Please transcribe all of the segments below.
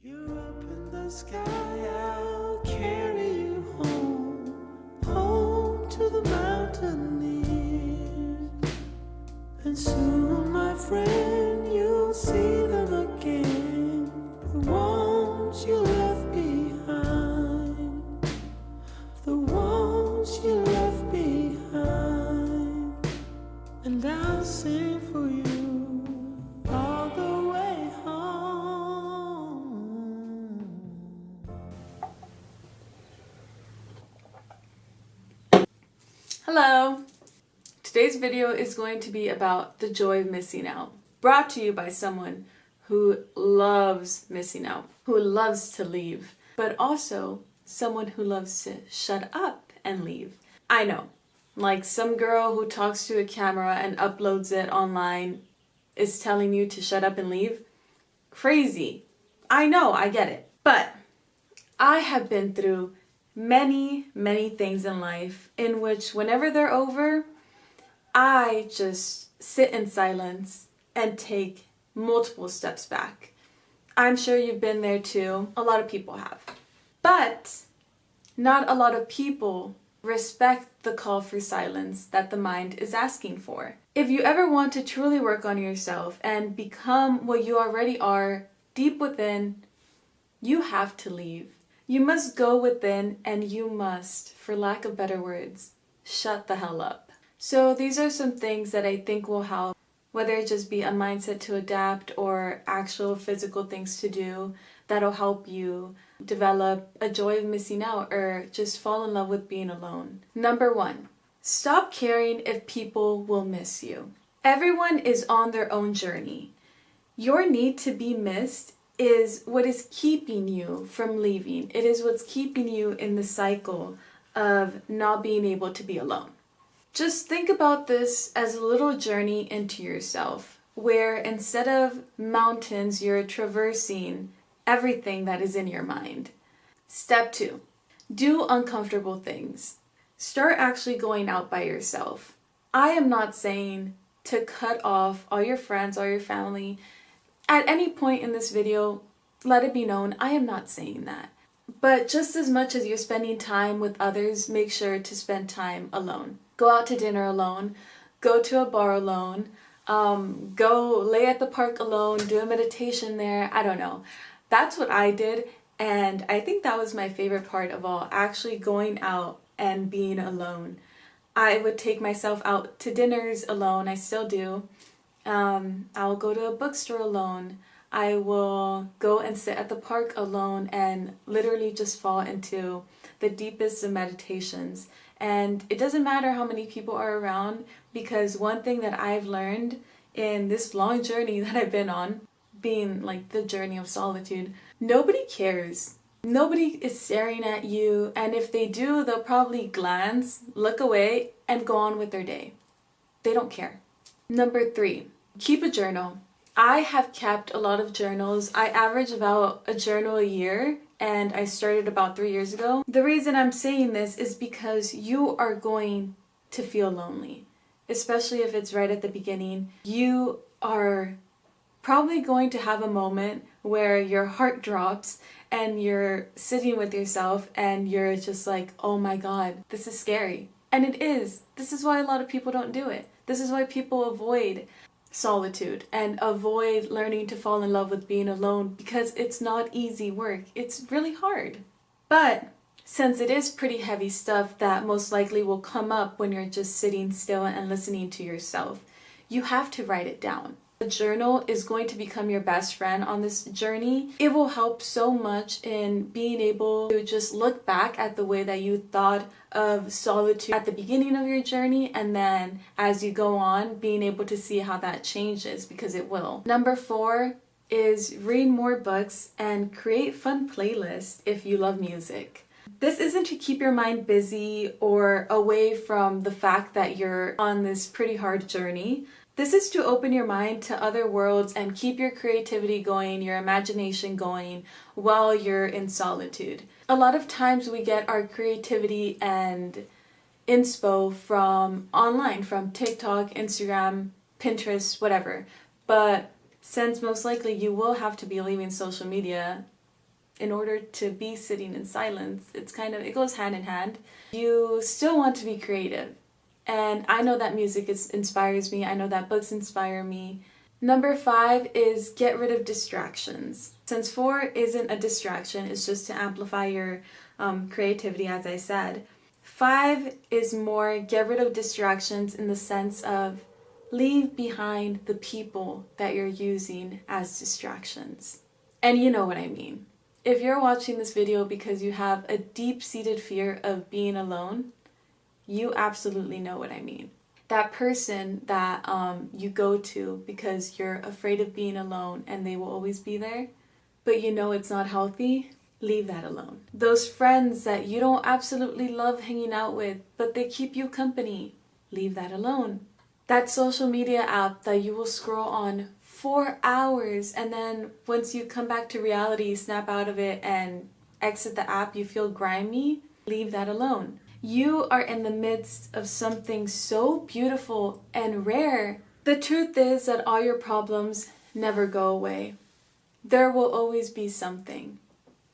You're up in the sky, I'll carry you home, home to the mountaineers. And soon, my friend, you'll see them again, the ones you left behind, the ones you left behind. And I'll sing for you all the way home. Hello! Today's video is going to be about the joy of missing out, brought to you by someone who loves missing out, who loves to leave, but also someone who loves to shut up and leave. I know, like some girl who talks to a camera and uploads it online is telling you to shut up and leave. Crazy. I know, I get it. But I have been through many things in life in which whenever they're over, I just sit in silence and take multiple steps back. I'm sure you've been there too. A lot of people have. But not a lot of people respect the call for silence that the mind is asking for. If you ever want to truly work on yourself and become what you already are deep within, you have to leave. You must go within and you must, for lack of better words, shut the hell up. So these are some things that I think will help, whether it just be a mindset to adapt or actual physical things to do that'll help you develop a joy of missing out or just fall in love with being alone. Number 1, stop caring if people will miss you. Everyone is on their own journey. Your need to be missed is what is keeping you from leaving. It is what's keeping you in the cycle of not being able to be alone. Just think about this as a little journey into yourself, where instead of mountains, you're traversing everything that is in your mind. Step 2, do uncomfortable things. Start actually going out by yourself. I am not saying to cut off all your friends, all your family. At any point in this video, let it be known, I am not saying that. But just as much as you're spending time with others, make sure to spend time alone. Go out to dinner alone, go to a bar alone, go lay at the park alone, do a meditation there, I don't know. That's what I did, and I think that was my favorite part of all, actually going out and being alone. I would take myself out to dinners alone, I still do. I'll go to a bookstore alone. I will go and sit at the park alone and literally just fall into the deepest of meditations. And it doesn't matter how many people are around, because one thing that I've learned in this long journey that I've been on, being like the journey of solitude, nobody cares. Nobody is staring at you, and if they do, they'll probably glance, look away, and go on with their day. They don't care. Number 3, keep a journal. I have kept a lot of journals. I average about a journal a year, and I started about 3 years ago. The reason I'm saying this is because you are going to feel lonely, especially if it's right at the beginning. You are probably going to have a moment where your heart drops and you're sitting with yourself and you're just like, oh my God, this is scary. And it is. This is why a lot of people don't do it. This is why people avoid solitude and avoid learning to fall in love with being alone, because it's not easy work. It's really hard. But since it is pretty heavy stuff that most likely will come up when you're just sitting still and listening to yourself, you have to write it down. A journal is going to become your best friend on this journey. It will help so much in being able to just look back at the way that you thought of solitude at the beginning of your journey, and then as you go on, being able to see how that changes, because it will. Number 4 is read more books and create fun playlists if you love music. This isn't to keep your mind busy or away from the fact that you're on this pretty hard journey. This is to open your mind to other worlds and keep your creativity going, your imagination going while you're in solitude. A lot of times we get our creativity and inspo from online, from TikTok, Instagram, Pinterest, whatever. But since most likely you will have to be leaving social media in order to be sitting in silence, it goes hand in hand. You still want to be creative. And I know that music inspires me. I know that books inspire me. Number 5 is get rid of distractions. Since 4 isn't a distraction, it's just to amplify your creativity, as I said. 5 is more get rid of distractions in the sense of leave behind the people that you're using as distractions. And you know what I mean. If you're watching this video because you have a deep-seated fear of being alone, you absolutely know what I mean. That person that you go to because you're afraid of being alone and they will always be there, but you know it's not healthy, leave that alone. Those friends that you don't absolutely love hanging out with, but they keep you company, leave that alone. That social media app that you will scroll on for hours, and then once you come back to reality, snap out of it and exit the app, you feel grimy, leave that alone. You are in the midst of something so beautiful and rare. The truth is that all your problems never go away. There will always be something.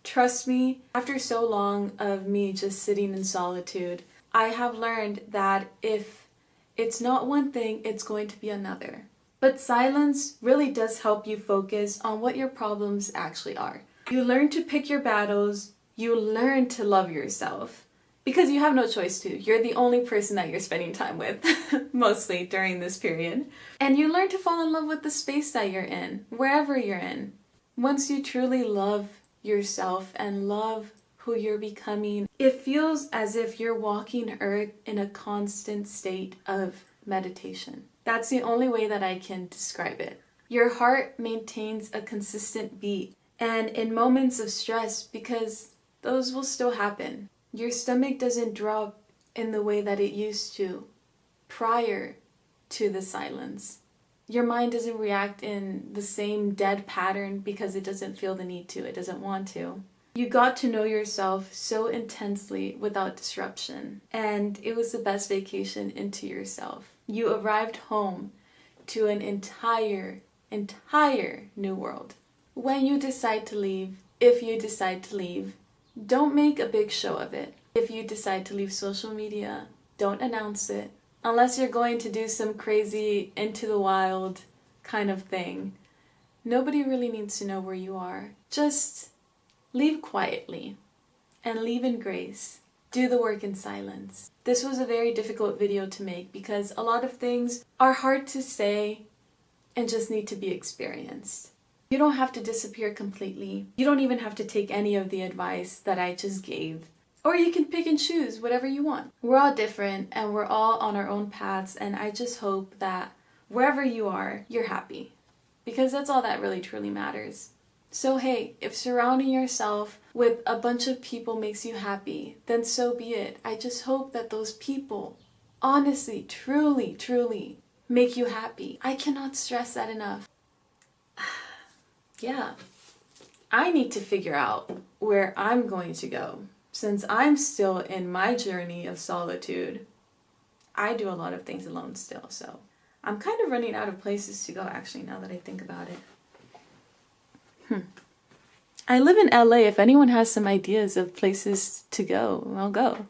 Trust me, after so long of me just sitting in solitude, I have learned that if it's not one thing, it's going to be another. But silence really does help you focus on what your problems actually are. You learn to pick your battles, you learn to love yourself. Because you have no choice to. You're the only person that you're spending time with, mostly during this period. And you learn to fall in love with the space that you're in, wherever you're in. Once you truly love yourself and love who you're becoming, it feels as if you're walking earth in a constant state of meditation. That's the only way that I can describe it. Your heart maintains a consistent beat. And in moments of stress, because those will still happen, your stomach doesn't drop in the way that it used to prior to the silence. Your mind doesn't react in the same dead pattern because it doesn't feel the need to, it doesn't want to. You got to know yourself so intensely without disruption, and it was the best vacation into yourself. You arrived home to an entire new world. When you decide to leave, if you decide to leave, don't make a big show of it. If you decide to leave social media, don't announce it. Unless you're going to do some crazy into the wild kind of thing. Nobody really needs to know where you are. Just leave quietly and leave in grace. Do the work in silence. This was a very difficult video to make because a lot of things are hard to say and just need to be experienced. You don't have to disappear completely. You don't even have to take any of the advice that I just gave. Or you can pick and choose whatever you want. We're all different and we're all on our own paths, and I just hope that wherever you are, you're happy. Because that's all that really truly matters. So hey, if surrounding yourself with a bunch of people makes you happy, then so be it. I just hope that those people honestly, truly make you happy. I cannot stress that enough. Yeah, I need to figure out where I'm going to go. Since I'm still in my journey of solitude, I do a lot of things alone still, so I'm kind of running out of places to go actually now that I think about it. I live in LA. If anyone has some ideas of places to go, I'll go.